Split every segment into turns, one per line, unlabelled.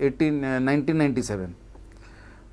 1997।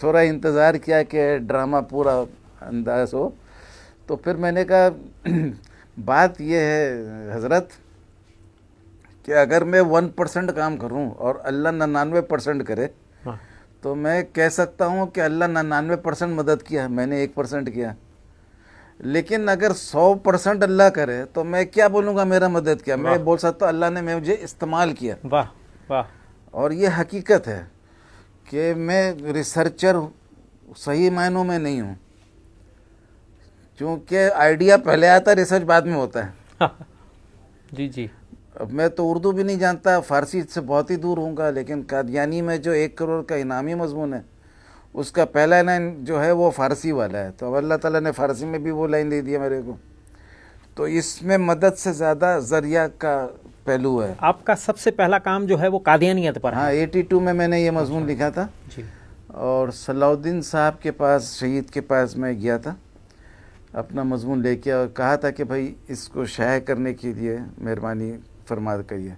تھوڑا انتظار کیا کہ ڈرامہ پورا انداز ہو. تو پھر میں نے کہا بات یہ ہے حضرت کہ اگر میں 1% کام کروں اور اللہ 99% کرے تو میں کہہ سکتا ہوں کہ اللہ 99% مدد کیا، میں نے 1% کیا. لیکن اگر 100% اللہ کرے تو میں کیا بولوں گا میرا مدد کیا؟ میں بول سکتا ہوں اللہ نے مجھے استعمال کیا.
واہ واہ.
اور یہ حقیقت ہے کہ میں ریسرچر صحیح معنوں میں نہیں ہوں، کیونکہ آئیڈیا پہلے آتا ہے، ریسرچ بعد میں ہوتا ہے.
جی جی.
اب میں تو اردو بھی نہیں جانتا، فارسی سے بہت ہی دور ہوں گا، لیکن قادیانی میں جو 1 کروڑ کا انعامی مضمون ہے اس کا پہلا لائن جو ہے وہ فارسی والا ہے. تو اب اللہ تعالیٰ نے فارسی میں بھی وہ لائن دے دیا میرے کو. تو اس میں مدد سے زیادہ ذریعہ کا پہلو ہے.
آپ کا سب سے پہلا کام جو ہے وہ قادیانیت پر ہے.
ہاں 82 میں نے یہ مضمون لکھا تھا.
جی.
اور صلاح الدین صاحب کے پاس، شہید کے پاس میں گیا تھا اپنا مضمون لے کے، اور کہا تھا کہ بھائی اس کو شائع کرنے کے لیے مہربانی فرما کریے.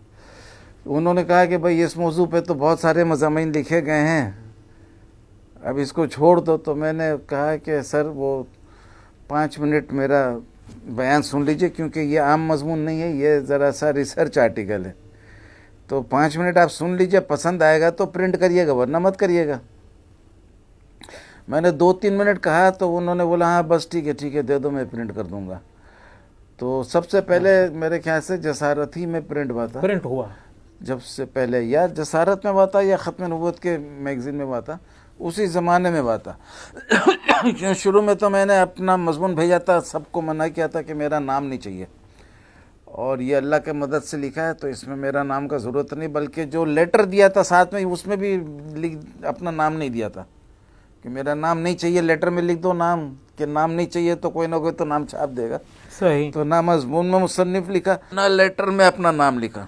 انہوں نے کہا کہ بھائی اس موضوع پہ تو بہت سارے مضامین لکھے گئے ہیں، اب اس کو چھوڑ دو. تو میں نے کہا کہ سر وہ 5 منٹ میرا بیان سن لیجئے، کیونکہ یہ عام مضمون نہیں ہے، یہ ذرا سا ریسرچ آرٹیکل ہے. تو 5 منٹ آپ سن لیجئے، پسند آئے گا تو پرنٹ کریے گا ورنہ مت کریے گا. میں نے 2-3 منٹ کہا تو انہوں نے بولا ہاں بس ٹھیک ہے دے دو، میں پرنٹ کر دوں گا. تو سب سے پہلے میرے خیال سے جسارت ہی میں پرنٹ ہوا. جب سے پہلے یا جسارت میں ہوا تھا یا ختم نبوت کے میگزین میں ہوا تھا، اسی زمانے میں ہوا تھا. شروع میں تو میں نے اپنا مضمون بھیجا تھا، سب کو منع کیا تھا کہ میرا نام نہیں چاہیے، اور یہ اللہ کے مدد سے لکھا ہے تو اس میں میرا نام کا ضرورت نہیں. بلکہ جو لیٹر دیا تھا ساتھ میں اس میں بھی اپنا نام نہیں دیا تھا کہ میرا نام نہیں چاہیے. لیٹر میں لکھ دو نام، کہ نام نہیں چاہیے تو کوئی نہ کوئی تو نام چھاپ دے گا.
صحیح. تو
نہ مضمون میں مصنف لکھا نہ لیٹر میں اپنا نام لکھا،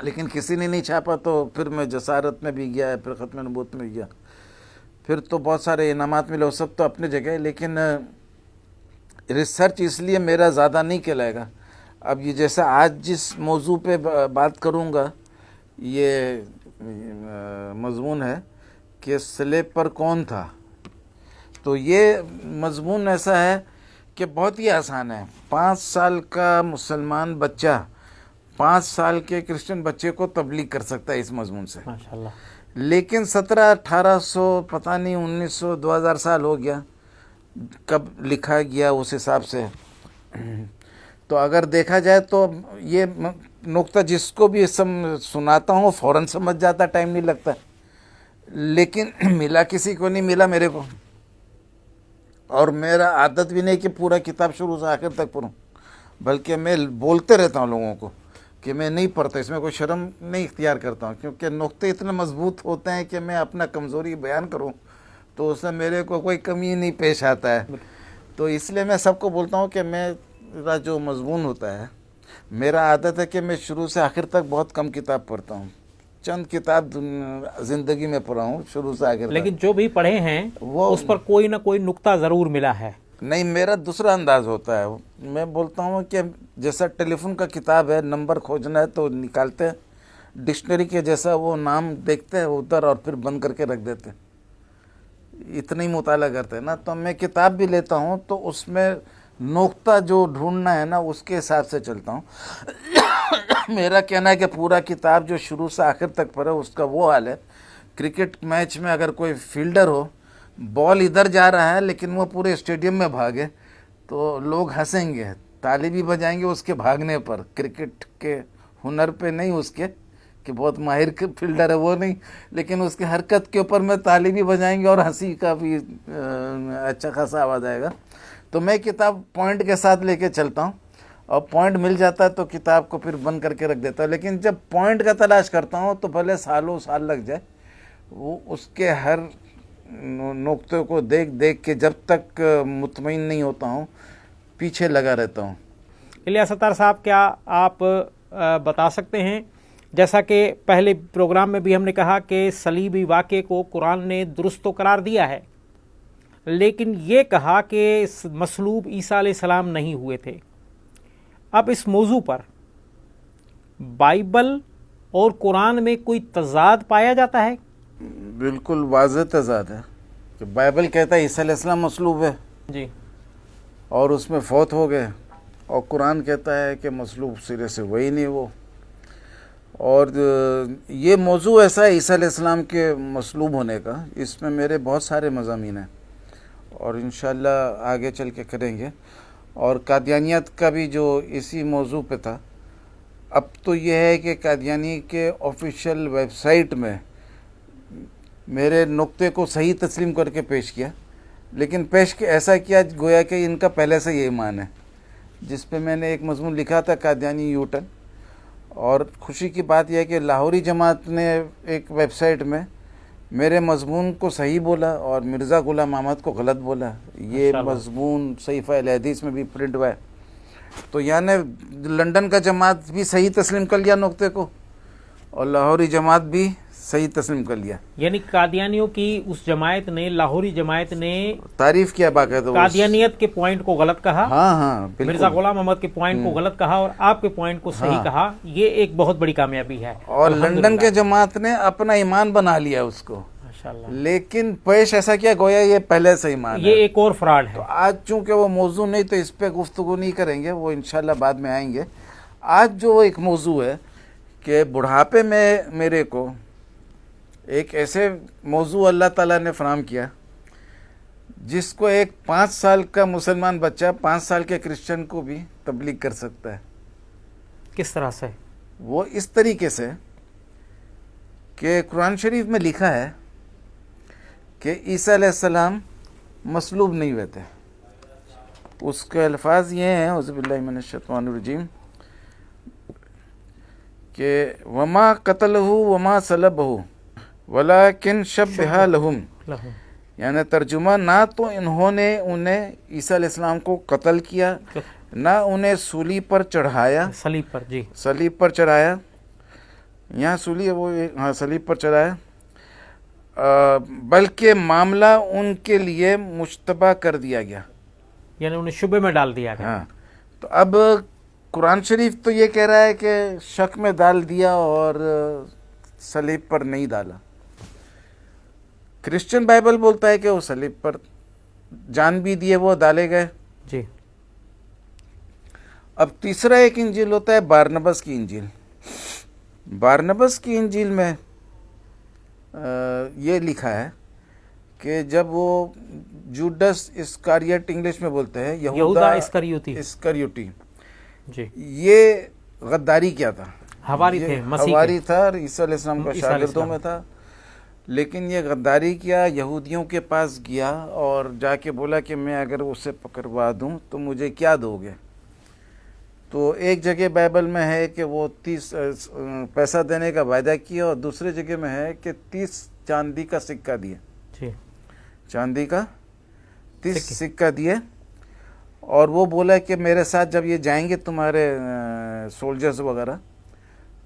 لیکن کسی نے نہیں چھاپا. تو پھر میں جسارت میں بھی گیا، پھر ختم نبوت میں گیا، پھر تو بہت سارے انعامات ملے، وہ سب تو اپنے جگہ. لیکن ریسرچ اس لیے میرا زیادہ نہیں کہلائے گا. اب یہ جیسا آج جس موضوع پہ بات کروں گا، یہ مضمون ہے کہ سلیب پر کون تھا. تو یہ مضمون ایسا ہے کہ بہت ہی آسان ہے. 5 سال کا مسلمان بچہ 5 سال کے کرسچن بچے کو تبلیغ کر سکتا ہے اس مضمون سے.
ماشاءاللہ.
لیکن 1700-1800 پتہ نہیں 1900 2000 سال ہو گیا کب لکھا گیا اس حساب سے. تو اگر دیکھا جائے تو یہ نقطہ جس کو بھی سناتا ہوں فوراً سمجھ جاتا، ٹائم نہیں لگتا. لیکن ملا کسی کو نہیں ملا میرے کو. اور میرا عادت بھی نہیں کہ پورا کتاب شروع سے آخر تک پڑھوں، بلکہ میں بولتے رہتا ہوں لوگوں کو کہ میں نہیں پڑھتا. اس میں کوئی شرم نہیں اختیار کرتا ہوں، کیونکہ نقطے اتنے مضبوط ہوتے ہیں کہ میں اپنا کمزوری بیان کروں تو اس میں میرے کو کوئی کمی نہیں پیش آتا ہے. تو اس لیے میں سب کو بولتا ہوں کہ میرا جو مضمون ہوتا ہے، میرا عادت ہے کہ میں شروع سے آخر تک بہت کم کتاب پڑھتا ہوں. چند کتاب زندگی میں پڑھا ہوں شروع سے آخر تک.
لیکن جو بھی پڑھے ہیں وہ اس پر کوئی نہ کوئی نقطہ ضرور ملا ہے.
نہیں، میرا دوسرا انداز ہوتا ہے. میں بولتا ہوں کہ جیسا ٹیلی فون کا کتاب ہے، نمبر کھوجنا ہے تو نکالتے ہیں، ڈکشنری کے جیسا وہ نام دیکھتے ہیں ادھر اور پھر بند کر کے رکھ دیتے ہیں. اتنا ہی مطالعہ کرتے ہیں نا. تو میں کتاب بھی لیتا ہوں تو اس میں نقطہ جو ڈھونڈنا ہے نا اس کے حساب سے چلتا ہوں. میرا کہنا ہے کہ پورا کتاب جو شروع سے آخر تک پڑھے اس کا وہ حال ہے. کرکٹ میچ میں اگر کوئی فیلڈر ہو، بال ادھر جا رہا ہے لیکن وہ پورے اسٹیڈیم میں بھاگے تو لوگ ہنسیں گے، تالی بھی بجائیں گے اس کے بھاگنے پر. کرکٹ کے ہنر پہ نہیں، اس کے کہ بہت ماہر فیلڈر ہے وہ نہیں، لیکن اس کی حرکت کے اوپر میں تالی بھی بجائیں گے اور ہنسی کا بھی اچھا خاصا آواز آئے گا. تو میں کتاب پوائنٹ کے ساتھ لے کے چلتا ہوں، اور پوائنٹ مل جاتا ہے تو کتاب کو پھر بند کر کے رکھ دیتا ہوں. لیکن جب پوائنٹ کا تلاش کرتا ہوں تو بھلے سالوں سال لگ جائے، وہ اس کے ہر نقطے کو دیکھ کے جب تک مطمئن نہیں ہوتا ہوں پیچھے لگا رہتا ہوں.
الیاس ستار صاحب، کیا آپ بتا سکتے ہیں، جیسا کہ پہلے پروگرام میں بھی ہم نے کہا کہ صلیبی واقعے کو قرآن نے درست تو قرار دیا ہے، لیکن یہ کہا کہ مصلوب عیسیٰ علیہ السلام نہیں ہوئے تھے. اب اس موضوع پر بائبل اور قرآن میں کوئی تضاد پایا جاتا ہے؟
بالکل واضح تضاد ہے. کہ بائبل کہتا ہے عیسیٰ علیہ السلام مصلوب ہے
جی
اور اس میں فوت ہو گئے، اور قرآن کہتا ہے کہ مصلوب سرے سے وہی نہیں وہ. اور یہ موضوع ایسا ہے عیسیٰ علیہ السلام کے مصلوب ہونے کا، اس میں میرے بہت سارے مضامین ہیں اور انشاءاللہ آگے چل کے کریں گے. اور قادیانیت کا بھی جو اسی موضوع پہ تھا، اب تو یہ ہے کہ قادیانی کے آفیشیل ویب سائٹ میں میرے نقطے کو صحیح تسلیم کر کے پیش کیا، لیکن ایسا کیا گویا کہ ان کا پہلے سے یہ ایمان ہے، جس پہ میں نے ایک مضمون لکھا تھا قادیانی یوٹن. اور خوشی کی بات یہ ہے کہ لاہوری جماعت نے ایک ویب سائٹ میں میرے مضمون کو صحیح بولا اور مرزا غلام احمد کو غلط بولا. یہ مضمون صحیفہ الحدیث میں بھی پرنٹ ہوا ہے. تو یعنی لنڈن کا جماعت بھی صحیح تسلیم کر لیا نقطے کو، اور لاہوری جماعت بھی صحیح تسلیم کر لیا.
یعنی قادیانیوں کی اس جماعت نے، لاہوری جماعت نے
تعریف کیا باقاعدہ
قادیانیت کے پوائنٹ کو غلط کہا،
ہاں بالکل،
مرزا غلام احمد کے پوائنٹ کو غلط کہا اور آپ کے پوائنٹ کو صحیح کہا. یہ ایک بہت بڑی کامیابی ہے.
اور لنڈن کے جماعت نے اپنا ایمان بنا لیا اس کو،
ماشاءاللہ.
لیکن پیش ایسا کیا گویا یہ پہلے سے ایمان ہے.
یہ ایک اور فراڈ ہے.
تو آج چونکہ وہ موضوع نہیں تو اس پہ گفتگو نہیں کریں گے، وہ انشاءاللہ بعد میں آئیں گے. آج جو ایک موضوع ہے کہ بڑھاپے میں میرے کو ایک ایسے موضوع اللہ تعالیٰ نے فراہم کیا جس کو ایک 5 سال کا مسلمان بچہ 5 سال کے کرسچن کو بھی تبلیغ کر سکتا ہے.
کس طرح سے؟
وہ اس طریقے سے کہ قرآن شریف میں لکھا ہے کہ عیسیٰ علیہ السلام مصلوب نہیں ہوئے تھے. اس کے الفاظ یہ ہیں، اعوذ باللہ من الشیطان الرجیم، کہ وما قتلہ وما صلبہ ولیکن شبہ لہم، یعنی ترجمہ، نہ تو انہوں نے انہیں عیسیٰ علیہ السلام کو قتل کیا، نہ انہیں سولی پر چڑھایا،
صلیب پر، جی
صلیب پر چڑھایا، یہاں سولی ہے وہ، ہاں صلیب پر چڑھایا، بلکہ معاملہ ان کے لیے مشتبہ کر دیا گیا،
یعنی انہیں شبے میں ڈال دیا گیا.
ہاں. تو اب قرآن شریف تو یہ کہہ رہا ہے کہ شک میں ڈال دیا اور صلیب پر نہیں ڈالا. کرسچن بائبل بولتا ہے کہ وہ صلیب پر جان بھی دیے، وہ ڈالے گئے.
جی.
اب تیسرا ایک انجیل ہوتا ہے بارنبس کی انجیل. بارنبس کی انجیل میں یہ لکھا ہے کہ جب وہ جوڈس اسکاریٹ، انگلش میں بولتے ہیں
یہودا اسکریوتی،
جی، یہ غداری کیا تھا،
حواری تھے، مسیح
حواری تھا اور عیسیٰ علیہ السلام کا شاگردوں میں تھا. لیکن یہ غداری کیا، یہودیوں کے پاس گیا اور جا کے بولا کہ میں اگر اسے پکڑوا دوں تو مجھے کیا دو گے. تو ایک جگہ بائبل میں ہے کہ وہ 30 پیسہ دینے کا وعدہ کیا، اور دوسرے جگہ میں ہے کہ 30 چاندی کا سکہ دیے.
جی.
چاندی کا 30 سکہ دیے، اور وہ بولا کہ میرے ساتھ جب یہ جائیں گے تمہارے سولجرز وغیرہ،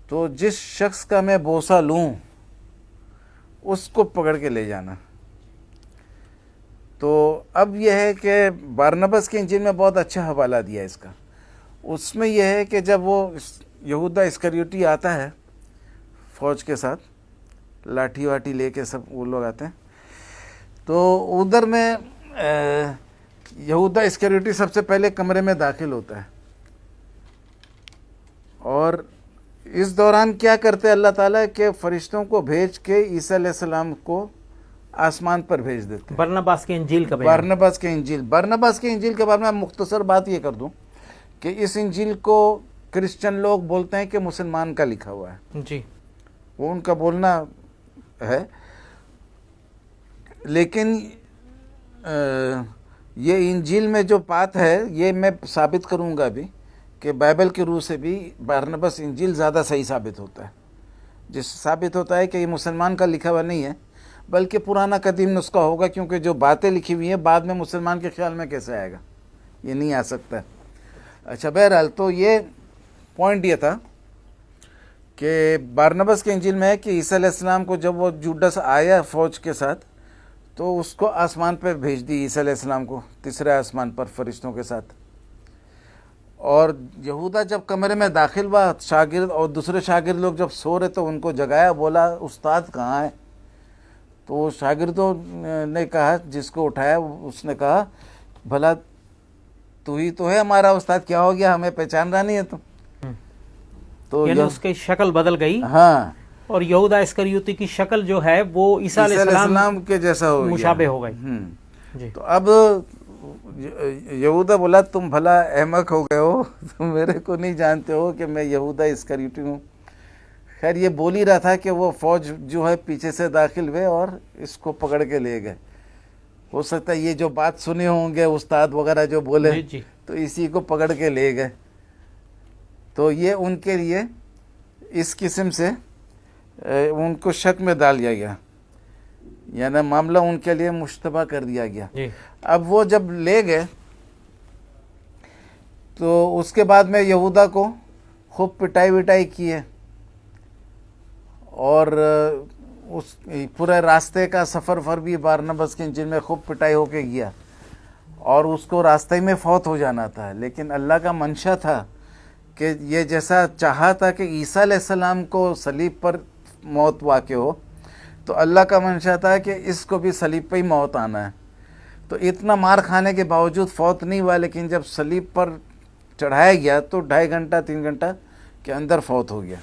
تو جس شخص کا میں بوسہ لوں اس کو پکڑ کے لے جانا. تو اب یہ ہے کہ بارنبس کے انجیل میں بہت اچھا حوالہ دیا اس کا. اس میں یہ ہے کہ جب وہ یہودا اسکریوتی آتا ہے فوج کے ساتھ، لاٹھی واٹھی لے کے سب وہ لوگ آتے ہیں، تو ادھر میں یہودا اسکریوتی سب سے پہلے کمرے میں داخل ہوتا ہے. اور اس دوران کیا کرتے اللہ تعالیٰ کہ فرشتوں کو بھیج کے عیسیٰ علیہ السلام کو آسمان پر بھیج دیتے.
برنباس کی انجیل کا
برنباس کے انجیل کے بارے میں مختصر بات یہ کر دوں کہ اس انجیل کو کرسچن لوگ بولتے ہیں کہ مسلمان کا لکھا ہوا ہے.
جی.
وہ ان کا بولنا ہے، لیکن یہ انجیل میں جو بات ہے یہ میں ثابت کروں گا بھی کہ بائبل کے روح سے بھی بارنبس انجیل زیادہ صحیح ثابت ہوتا ہے، جس ثابت ہوتا ہے کہ یہ مسلمان کا لکھا ہوا نہیں ہے بلکہ پرانا قدیم نسخہ ہوگا، کیونکہ جو باتیں لکھی ہوئی ہیں بعد میں مسلمان کے خیال میں کیسے آئے گا، یہ نہیں آ سکتا. اچھا، بہرحال تو یہ پوائنٹ یہ تھا کہ بارنبس کے انجیل میں ہے کہ عیسیٰ علیہ السلام کو جب وہ جوڈس آیا فوج کے ساتھ تو اس کو آسمان پر بھیج دی، عیسیٰ علیہ السلام کو تیسرے آسمان پر فرشتوں کے ساتھ. اور یہودا جب کمرے میں داخل ہوا، شاگرد اور دوسرے شاگرد لوگ جب سو رہے تو ان کو جگایا، بولا استاد کہاں ہے؟ تو وہ شاگردوں نے کہا، جس کو اٹھایا اس نے کہا بھلا تو ہی تو ہے ہمارا استاد، کیا ہو گیا، ہمیں پہچان رہا نہیں ہے تم؟ تو
یعنی اس کی شکل بدل گئی،
ہاں،
اور یہودا اسکریوتی کی شکل جو ہے وہ عیسیٰ علیہ السلام
کے جیسا ہو گیا،
مشابہ ہو گئی۔ جی
تو اب یہودا بولا تم بھلا احمق ہو گئے ہو، تم میرے کو نہیں جانتے ہو کہ میں یہودا اسکریوتی ہوں۔ خیر یہ بول ہی رہا تھا کہ وہ فوج جو ہے پیچھے سے داخل ہوئے اور اس کو پکڑ کے لے گئے۔ ہو سکتا ہے یہ جو بات سنے ہوں گے استاد وغیرہ جو بولے،
جی جی
تو اسی کو پکڑ کے لے گئے۔ تو یہ ان کے لیے اس قسم سے ان کو شک میں ڈال دیا گیا، یعنی معاملہ ان کے لیے مشتبہ کر دیا گیا۔
جی
اب وہ جب لے گئے تو اس کے بعد میں یہودا کو خوب پٹائی وٹائی کی ہے، اور اس پورے راستے کا سفر بھی بارنباس کے انجیل میں خوب پٹائی ہو کے گیا، اور اس کو راستے میں فوت ہو جانا تھا، لیکن اللہ کا منشا تھا کہ یہ جیسا چاہا تھا کہ عیسیٰ علیہ السلام کو صلیب پر موت واقع ہو، تو اللہ کا منشا تھا کہ اس کو بھی صلیب پہ ہی موت آنا ہے۔ تو اتنا مار کھانے کے باوجود فوت نہیں ہوا، لیکن جب صلیب پر چڑھایا گیا تو 2.5 گھنٹہ 3 گھنٹہ کے اندر فوت ہو گیا۔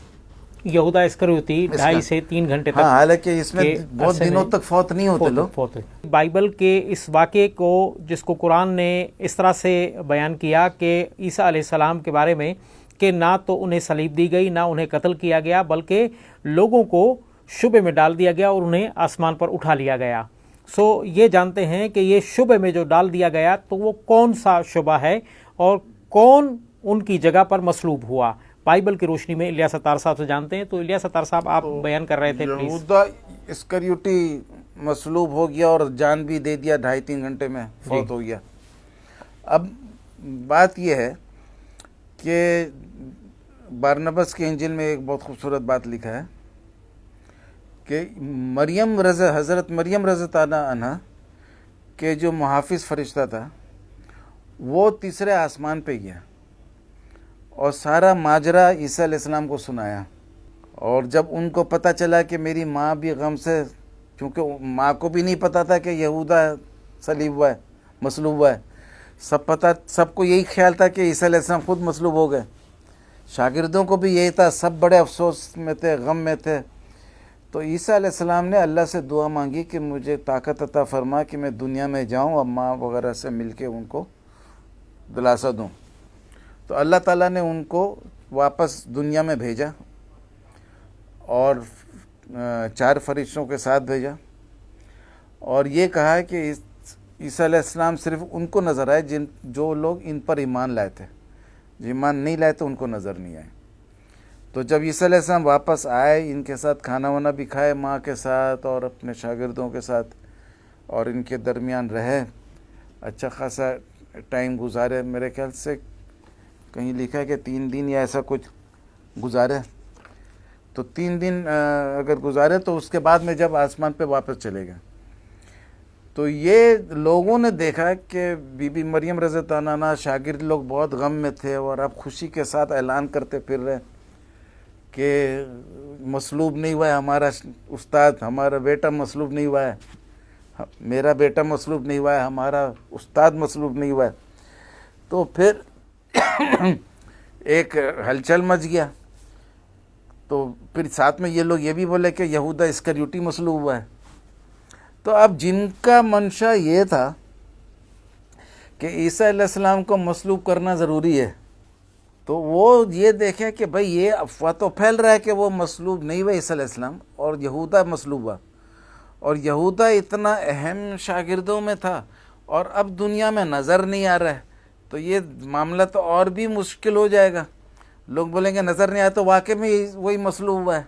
یہودا اسکریوتی 2.5 سے 3 گھنٹے تک،
ہاں، حالانکہ اس میں بہت دنوں تک فوت نہیں ہوتے لوگ۔
بائبل کے اس واقعے کو، جس کو قرآن نے اس طرح سے بیان کیا کہ عیسیٰ علیہ السلام کے بارے میں کہ نہ تو انہیں صلیب دی گئی، نہ انہیں قتل کیا گیا، بلکہ لوگوں کو شبے میں ڈال دیا گیا اور انہیں آسمان پر اٹھا لیا گیا۔ یہ جانتے ہیں کہ یہ شبے میں جو ڈال دیا گیا تو وہ کون سا شبہ ہے اور کون ان کی جگہ پر مصلوب ہوا؟ بائبل کی روشنی میں الیاس ستار صاحب سے جانتے ہیں۔ تو الیاس ستار صاحب آپ بیان کر رہے تھے، پلیز۔
یہودا اسکریوتی مصلوب ہو گیا اور جان بھی دے دیا، 2.5-3 گھنٹے میں فوت ہو گیا۔ اب بات یہ ہے کہ بارنباس کے انجیل میں ایک بہت خوبصورت بات لکھا ہے کہ حضرت مریم رضی اللہ عنہا کہ جو محافظ فرشتہ تھا وہ تیسرے آسمان پہ گیا اور سارا ماجرا عیسیٰ علیہ السلام کو سنایا، اور جب ان کو پتہ چلا کہ میری ماں بھی غم سے، کیونکہ ماں کو بھی نہیں پتا تھا کہ یہودا صلیب ہوا ہے، مصلوب ہوا ہے، سب کو یہی خیال تھا کہ عیسیٰ علیہ السلام خود مصلوب ہو گئے، شاگردوں کو بھی یہی تھا، سب بڑے افسوس میں تھے، غم میں تھے۔ تو عیسیٰ علیہ السلام نے اللہ سے دعا مانگی کہ مجھے طاقت عطا فرما کہ میں دنیا میں جاؤں اور ماں وغیرہ سے مل کے ان کو دلاسا دوں۔ تو اللہ تعالیٰ نے ان کو واپس دنیا میں بھیجا اور 4 فرشتوں کے ساتھ بھیجا، اور یہ کہا کہ عیسیٰ علیہ السلام صرف ان کو نظر آئے جو لوگ ان پر ایمان لائے تھے، جو ایمان نہیں لائے تو ان کو نظر نہیں آئے۔ تو جب عیسیٰ علیہ السلام واپس آئے، ان کے ساتھ کھانا وانا بھی کھائے، ماں کے ساتھ اور اپنے شاگردوں کے ساتھ، اور ان کے درمیان رہے، اچھا خاصا ٹائم گزارے، میرے خیال سے کہیں لکھا ہے کہ 3 دن یا ایسا کچھ گزارے۔ تو 3 دن اگر گزارے تو اس کے بعد میں جب آسمان پہ واپس چلے گئے تو یہ لوگوں نے دیکھا کہ بی بی مریم رضی اللہ عنہا، شاگرد لوگ بہت غم میں تھے، اور اب خوشی کے ساتھ اعلان کرتے پھر رہے کہ مصلوب نہیں ہوا ہے ہمارا استاد، ہمارا بیٹا مصلوب نہیں ہوا ہے، میرا بیٹا مصلوب نہیں ہوا ہے، ہمارا استاد مصلوب نہیں ہوا ہے۔ تو پھر ایک ہلچل مچ گیا، تو پھر ساتھ میں یہ لوگ یہ بھی بولے کہ یہودا اسکریوتی مصلوب ہوا ہے۔ تو اب جن کا منشا یہ تھا کہ عیسیٰ علیہ السلام کو مصلوب کرنا ضروری ہے، تو وہ یہ دیکھیں کہ بھئی یہ افواہ تو پھیل رہا ہے کہ وہ مصلوب نہیں ہوئے عیسیٰ علیہ السلام، اور یہودا مصلوب ہوا، اور یہودا اتنا اہم شاگردوں میں تھا اور اب دنیا میں نظر نہیں آ رہا ہے، تو یہ معاملہ تو اور بھی مشکل ہو جائے گا۔ لوگ بولیں گے نظر نہیں آیا تو واقعی میں وہی مصلوب ہوا ہے،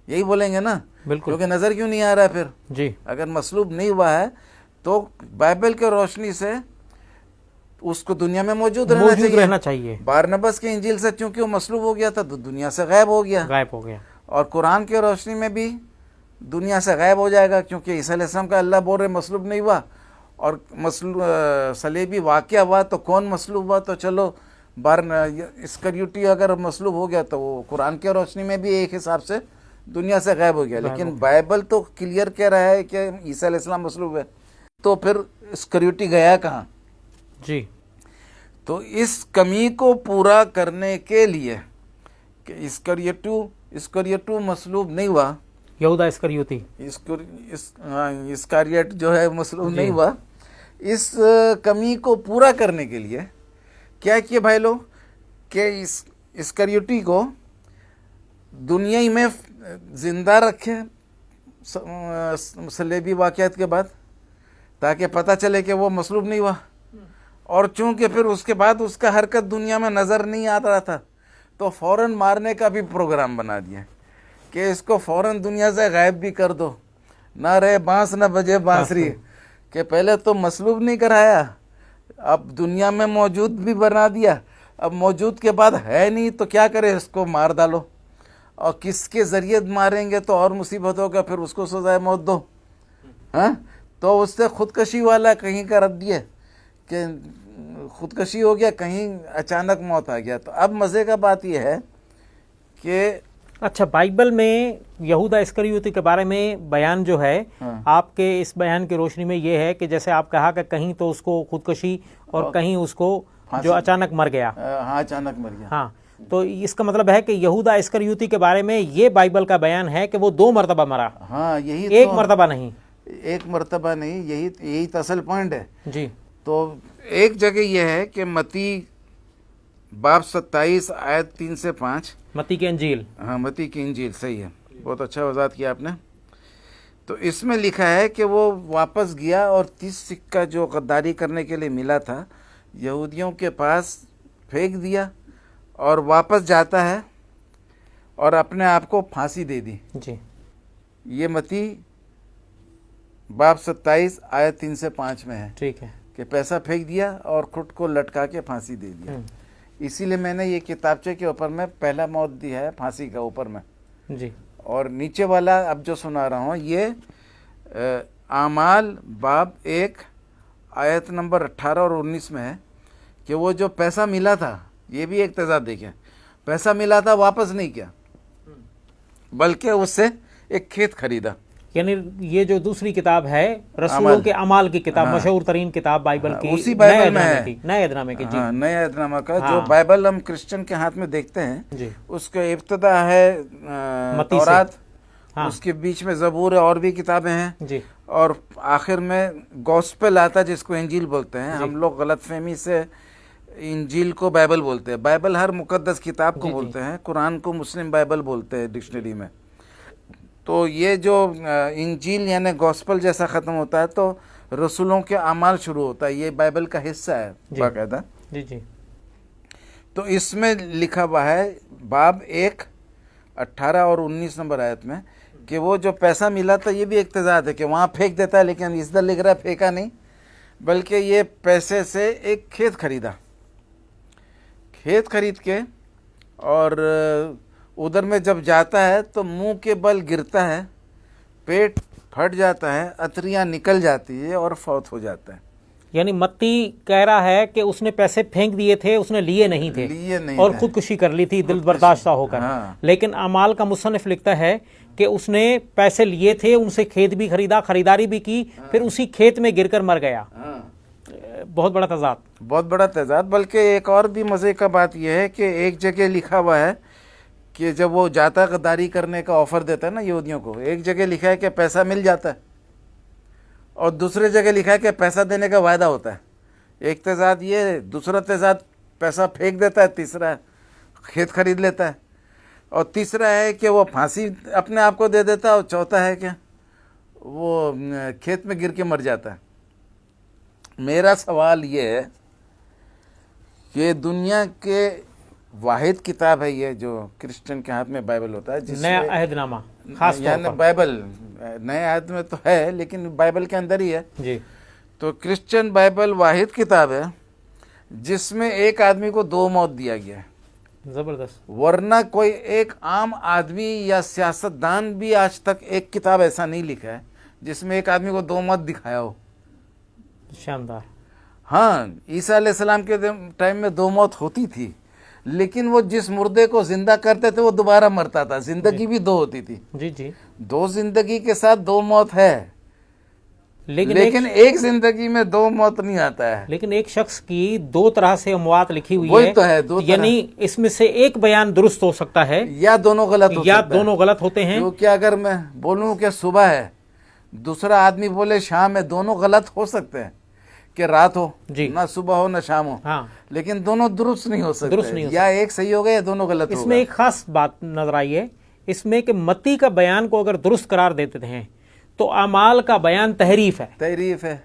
یہی بولیں گے نا،
بالکل،
کیونکہ نظر کیوں نہیں آ رہا ہے پھر؟
جی
اگر مصلوب نہیں ہوا ہے تو بائبل کے روشنی سے اس کو دنیا میں موجود رہنا چاہیے۔ بارنباس کے انجیل سے چونکہ وہ مصلوب ہو گیا تھا تو دنیا سے غائب ہو گیا، اور قرآن کے روشنی میں بھی دنیا سے غائب ہو جائے گا، کیونکہ عیسیٰ علیہ السلام کا اللہ بول رہے مصلوب نہیں ہوا، اور صلیبی واقعہ ہوا تو کون مصلوب ہوا؟ تو چلو اسکریوتی اگر مصلوب ہو گیا تو وہ قرآن کے روشنی میں بھی ایک حساب سے دنیا سے غائب ہو گیا. لیکن بائبل تو کلیئر کہہ رہا ہے کہ عیسیٰ علیہ السلام مصلوب ہے. تو پھر اسکریوٹی گیا کہاں؟
جی.
تو اس کمی کو پورا کرنے کے لیے کہ اسکریوٹو مصلوب نہیں ہوا,
یہودا اسکریوتی,
اسکاریٹ جو ہے مصلوب نہیں ہوا, اس کمی کو پورا کرنے کے لیے کیا کیے بھائی لوگ کہ اسکریوٹی کو دنیا ہی میں زندہ رکھے صلیبی واقعات کے بعد, تاکہ پتہ چلے کہ وہ مصلوب نہیں ہوا. اور چونکہ پھر اس کے بعد اس کا حرکت دنیا میں نظر نہیں آتا رہا تھا, تو فوراً مارنے کا بھی پروگرام بنا دیا کہ اس کو فوراً دنیا سے غائب بھی کر دو, نہ رہے بانس نہ بجے بانسری. کہ پہلے تو مصلوب نہیں کرایا, اب دنیا میں موجود بھی بنا دیا, اب موجود کے بعد ہے نہیں تو کیا کرے, اس کو مار ڈالو. اور کس کے ذریعے ماریں گے تو اور مصیبت ہوگا, پھر اس کو سزائے موت دو. ہاں, تو اس سے خودکشی والا کہیں کا رد دیا کہ خودکشی ہو گیا, کہیں اچانک موت آ گیا. تو اب مزے کا بات یہ ہے کہ
اچھا, بائبل میں یہودا اسکریوتی کے بارے میں بیان جو ہے, آپ کے اس بیان کی روشنی میں یہ ہے کہ جیسے آپ کہا کہ کہیں تو اس کو خودکشی اور کہیں اس کو جو اچانک مر گیا.
ہاں, اچانک مر گیا.
ہاں, تو اس کا مطلب ہے کہ یہودا اسکریوتی کے بارے میں یہ بائبل کا بیان ہے کہ وہ 2 مرتبہ مرا.
ہاں, یہی
ایک مرتبہ نہیں.
ایک مرتبہ نہیں, یہی اصل پوائنٹ ہے.
جی.
تو ایک جگہ یہ ہے کہ متی باب 27 آیت 3 سے 5,
متی کی انجیل.
ہاں, متی کی انجیل, صحیح ہے, بہت اچھا وضاحت کیا آپ نے. تو اس میں لکھا ہے کہ وہ واپس گیا اور 30 سکہ جو غداری کرنے کے لیے ملا تھا یہودیوں کے پاس پھینک دیا, اور واپس جاتا ہے اور اپنے آپ کو پھانسی دے دی.
جی. یہ
متی باب 27 آیت 3 سے 5 میں ہے.
ٹھیک ہے,
کہ پیسہ پھینک دیا اور خود کو لٹکا کے پھانسی دے دیا. اسی لیے میں نے یہ کتابچے کے اوپر میں پہلا موت دیا ہے پھانسی کا اوپر میں.
جی.
اور نیچے والا اب جو سنا رہا ہوں یہ اعمال باب 1 آیت نمبر 18 اور 19 میں ہے کہ وہ جو پیسہ ملا تھا, یہ بھی ایک تضاد دیکھیں, پیسہ ملا تھا واپس نہیں کیا بلکہ اس سے ایک کھیت خریدا.
یعنی یہ جو دوسری کتاب ہے رسولوں کے اعمال کی کتاب, مشہور ترین کتاب بائبل کی,
اسی بائبل میں ہے,
نئے عہد نامے کی. جی,
نئے عہد نامہ کا جو بائبل ہم کرسچن کے ہاتھ میں دیکھتے ہیں,
جی,
اس کا ابتدا ہے تورات, اس کے بیچ میں زبور اور بھی کتابیں ہیں,
جی,
اور آخر میں گوسپل آتا ہے جس کو انجیل بولتے ہیں. ہم لوگ غلط فہمی سے انجیل کو بائبل بولتے ہیں. بائبل ہر مقدس کتاب کو بولتے ہیں, قرآن کو مسلم بائبل بولتے ہیں ڈکشنری میں. تو یہ جو انجیل یعنی گوسپل جیسا ختم ہوتا ہے تو رسولوں کے اعمال شروع ہوتا ہے, یہ بائبل کا حصہ ہے باقاعدہ.
جی, جی.
تو اس میں لکھا ہوا ہے باب 1 18 اور 19 نمبر آیت میں کہ وہ جو پیسہ ملا تھا, یہ بھی ایک تضاد ہے کہ وہاں پھینک دیتا ہے, لیکن اس در لکھ رہا ہے پھینکا نہیں بلکہ یہ پیسے سے ایک کھیت خریدا. کھیت خرید کے اور ادھر میں جب جاتا ہے تو منہ کے بل گرتا ہے, پیٹ پھٹ جاتا ہے, اتریاں نکل جاتی ہے اور فوت ہو جاتا ہے.
یعنی متی کہہ رہا ہے کہ اس نے پیسے پھینک دیے تھے, اس نے لیے نہیں تھے, اور خودکشی کر لی تھی دل برداشتہ ہو کر. لیکن اعمال کا مصنف لکھتا ہے کہ اس نے پیسے لیے تھے, ان سے کھیت بھی خریدا, خریداری بھی کی, پھر اسی کھیت میں گر کر مر گیا. بہت بڑا تضاد,
بہت بڑا تضاد. بلکہ ایک اور بھی مزے کا بات یہ ہے کہ ایک جگہ لکھا ہوا ہے کہ جب وہ جاتا غداری کرنے کا آفر دیتا ہے نا یہودیوں کو, ایک جگہ لکھا ہے کہ پیسہ مل جاتا ہے اور دوسرے جگہ لکھا ہے کہ پیسہ دینے کا وعدہ ہوتا ہے. ایک تضاد یہ, دوسرا تضاد پیسہ پھینک دیتا ہے, تیسرا کھیت خرید لیتا ہے, اور تیسرا ہے کہ وہ پھانسی اپنے آپ کو دے دیتا ہے, اور چوتھا ہے کہ وہ کھیت میں گر کے مر جاتا ہے. میرا سوال یہ ہے کہ دنیا کے واحد کتاب ہے یہ جو کرسچن کے ہاتھ میں بائبل ہوتا ہے, جس
نیا عہد نامہ خاص طور
یعنی
پر.
بائبل نئے عہد میں تو ہے لیکن بائبل کے اندر ہی ہے.
جی.
تو کرسچن بائبل واحد کتاب ہے جس میں ایک آدمی کو 2 موت دیا گیا ہے.
زبردست.
ورنہ کوئی ایک عام آدمی یا سیاستدان بھی آج تک ایک کتاب ایسا نہیں لکھا ہے جس میں ایک آدمی کو 2 موت دکھایا ہو.
شاندار.
ہاں, عیسیٰ علیہ السلام کے ٹائم میں 2 موت ہوتی تھی, لیکن وہ جس مردے کو زندہ کرتے تھے وہ دوبارہ مرتا تھا. زندگی بھی دو ہوتی تھی.
جی جی.
دو زندگی کے ساتھ دو موت ہے, لیکن ایک زندگی میں دو موت نہیں آتا ہے.
لیکن ایک شخص کی دو طرح سے اموات لکھی ہوئی
وہی تو ہے, دو طرح.
یعنی اس میں سے ایک بیان درست ہو سکتا ہے
یا دونوں غلط ہو
یا
سکتا ہے.
دونوں غلط ہوتے ہیں.
کیونکہ اگر میں بولوں کہ صبح ہے, دوسرا آدمی بولے شام ہے, دونوں غلط ہو سکتے ہیں کہ رات ہو,
جی.
نہ صبح ہو نہ شام ہو.
ہاں,
لیکن دونوں درست نہیں ہو سکتے.
درست نہیں ہو
یا ایک صحیح ہوگا یا دونوں غلط ہوگا.
اس میں ایک خاص بات نظر آئی ہے اس میں کہ متی کا بیان کو اگر درست قرار دیتے ہیں تو اعمال کا بیان تحریف ہے.
تحریف ہے.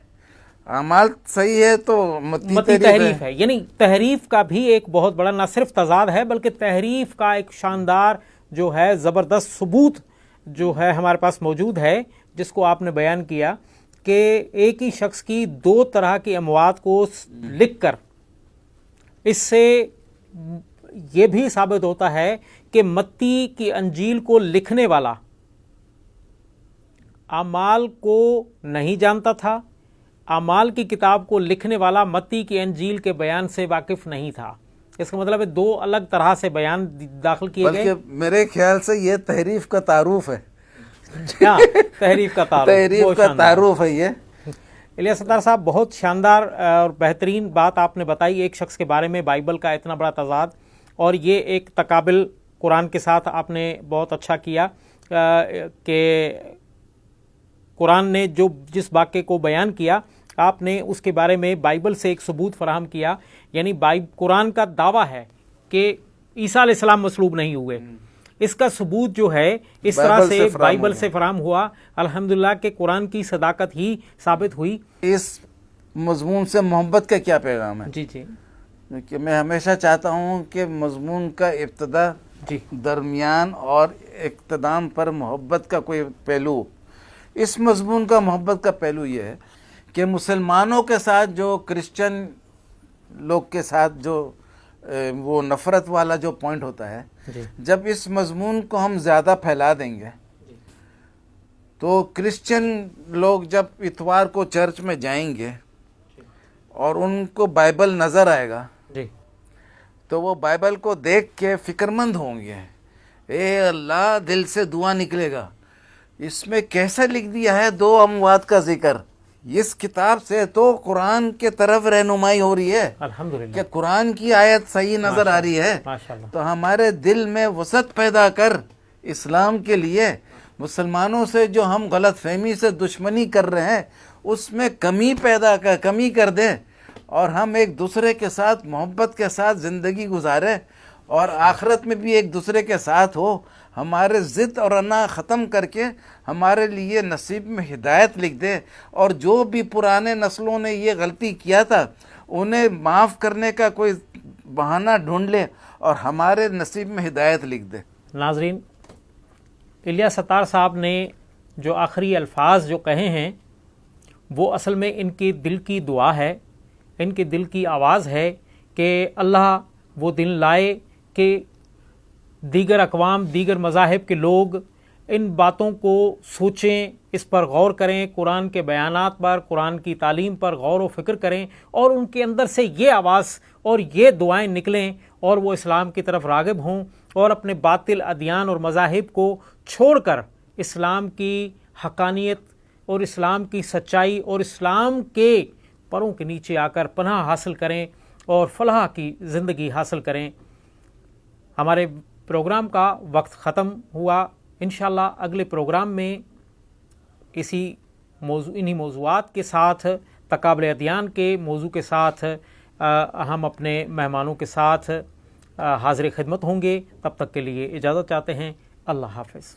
اعمال صحیح ہے تو
متی تحریف ہے. یعنی تحریف کا بھی ایک بہت بڑا نہ صرف تضاد ہے بلکہ تحریف کا ایک شاندار جو ہے زبردست ثبوت جو ہے ہمارے پاس موجود ہے, جس کو آپ نے بیان کیا کہ ایک ہی شخص کی دو طرح کی اموات کو لکھ کر اس سے یہ بھی ثابت ہوتا ہے کہ متی کی انجیل کو لکھنے والا اعمال کو نہیں جانتا تھا, اعمال کی کتاب کو لکھنے والا متی کی انجیل کے بیان سے واقف نہیں تھا. اس کا مطلب ہے دو الگ طرح سے بیان داخل کیے گئے.
بلکہ میرے خیال سے یہ تحریف کا تعارف ہے.
تحریف کا تعارف,
تحریف کا تعارف ہے یہ.
الیاس ستار صاحب, بہت شاندار اور بہترین بات آپ نے بتائی ایک شخص کے بارے میں, بائبل کا اتنا بڑا تضاد, اور یہ ایک تقابل قرآن کے ساتھ آپ نے بہت اچھا کیا کہ قرآن نے جو جس واقعے کو بیان کیا آپ نے اس کے بارے میں بائبل سے ایک ثبوت فراہم کیا. یعنی قرآن کا دعویٰ ہے کہ عیسیٰ علیہ السلام مصلوب نہیں ہوئے, اس کا ثبوت جو ہے اس طرح سے بائبل سے فراہم ہوا. الحمدللہ کہ قرآن کی صداقت ہی ثابت ہوئی.
اس مضمون سے محبت کا کیا پیغام ہے؟
جی جی.
کہ میں ہمیشہ چاہتا ہوں کہ مضمون کا ابتدا,
جی,
درمیان اور اختتام پر محبت کا کوئی پہلو. اس مضمون کا محبت کا پہلو یہ ہے کہ مسلمانوں کے ساتھ جو کرسچن لوگ کے ساتھ جو وہ نفرت والا جو پوائنٹ ہوتا ہے, جب اس مضمون کو ہم زیادہ پھیلا دیں گے تو کرسچن لوگ جب اتوار کو چرچ میں جائیں گے اور ان کو بائبل نظر آئے گا تو وہ بائبل کو دیکھ کے فکر مند ہوں گے. اے اللہ, دل سے دعا نکلے گا, اس میں کیسا لکھ دیا ہے دو اموات کا ذکر. اس کتاب سے تو قرآن کے طرف رہنمائی ہو رہی ہے
الحمدللہ
کہ قرآن کی آیت صحیح نظر آ رہی ہے. تو ہمارے دل میں وسعت پیدا کر اسلام کے لیے. مسلمانوں سے جو ہم غلط فہمی سے دشمنی کر رہے ہیں اس میں کمی کر دیں, اور ہم ایک دوسرے کے ساتھ محبت کے ساتھ زندگی گزاریں, اور آخرت میں بھی ایک دوسرے کے ساتھ ہو. ہمارے ضد اور انا ختم کر کے ہمارے لیے نصیب میں ہدایت لکھ دے, اور جو بھی پرانے نسلوں نے یہ غلطی کیا تھا انہیں معاف کرنے کا کوئی بہانہ ڈھونڈ لے اور ہمارے نصیب میں ہدایت لکھ دے.
ناظرین, الیاس ستار صاحب نے جو آخری الفاظ جو کہے ہیں وہ اصل میں ان کے دل کی دعا ہے, ان کے دل کی آواز ہے کہ اللہ وہ دن لائے کہ دیگر اقوام, دیگر مذاہب کے لوگ ان باتوں کو سوچیں, اس پر غور کریں, قرآن کے بیانات پر, قرآن کی تعلیم پر غور و فکر کریں, اور ان کے اندر سے یہ آواز اور یہ دعائیں نکلیں اور وہ اسلام کی طرف راغب ہوں اور اپنے باطل ادیان اور مذاہب کو چھوڑ کر اسلام کی حقانیت اور اسلام کی سچائی اور اسلام کے پروں کے نیچے آ کر پناہ حاصل کریں اور فلاح کی زندگی حاصل کریں. ہمارے پروگرام کا وقت ختم ہوا. انشاءاللہ اگلے پروگرام میں انہی موضوعات کے ساتھ, تقابل ادیان کے موضوع کے ساتھ ہم اپنے مہمانوں کے ساتھ حاضر خدمت ہوں گے. تب تک کے لیے اجازت چاہتے ہیں. اللہ حافظ.